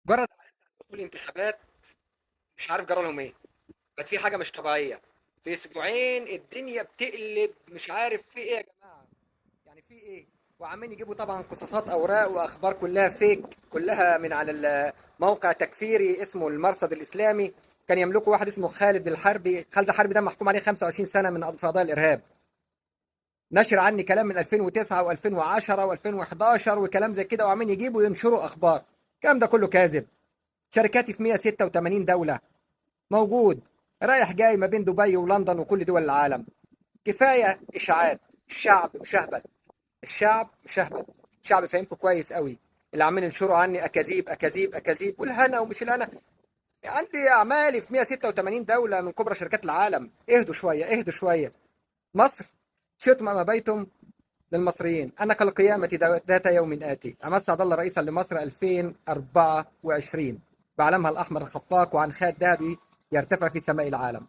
مجرد دخول انتخابات، مش عارف جرى لهم ايه. بقت في حاجه مش طبيعيه. في اسبوعين الدنيا بتقلب، مش عارف في ايه يا جماعه. يعني في ايه؟ وعمالين يجيبوا طبعا قصاصات اوراق واخبار كلها فيك، كلها من على موقع تكفيري اسمه المرصد الاسلامي. كان يملكه واحد اسمه خالد الحربي. خالد الحربي ده محكوم عليه 25 سنه من في قضايا الارهاب. نشر عني كلام من 2009 و2010 و2011 وكلام زي كده، وعمالين يجيبوا ينشروا اخبار. الكلام ده كله كاذب. شركاتي في 186 دوله، موجود رايح جاي ما بين دبي ولندن وكل دول العالم. كفايه اشاعات. الشعب مشهبل. الشعب مشهبل. الشعب فاهمكم كويس قوي. اللي عمالين ينشروا عني اكاذيب اكاذيب اكاذيب، والهنا ومش الهنا. عندي اعمالي في 186 دوله من كبرى شركات العالم. اهدوا شويه، اهدوا شويه. مصر شئتم ام ابيتم للمصريين. انا كالقيامه ذات يوم اتي. عماد سعد الله رئيسا لمصر 2024، بعلمها الاحمر الخفاق وعن خاد ذهبي يرتفع في سماء العالم.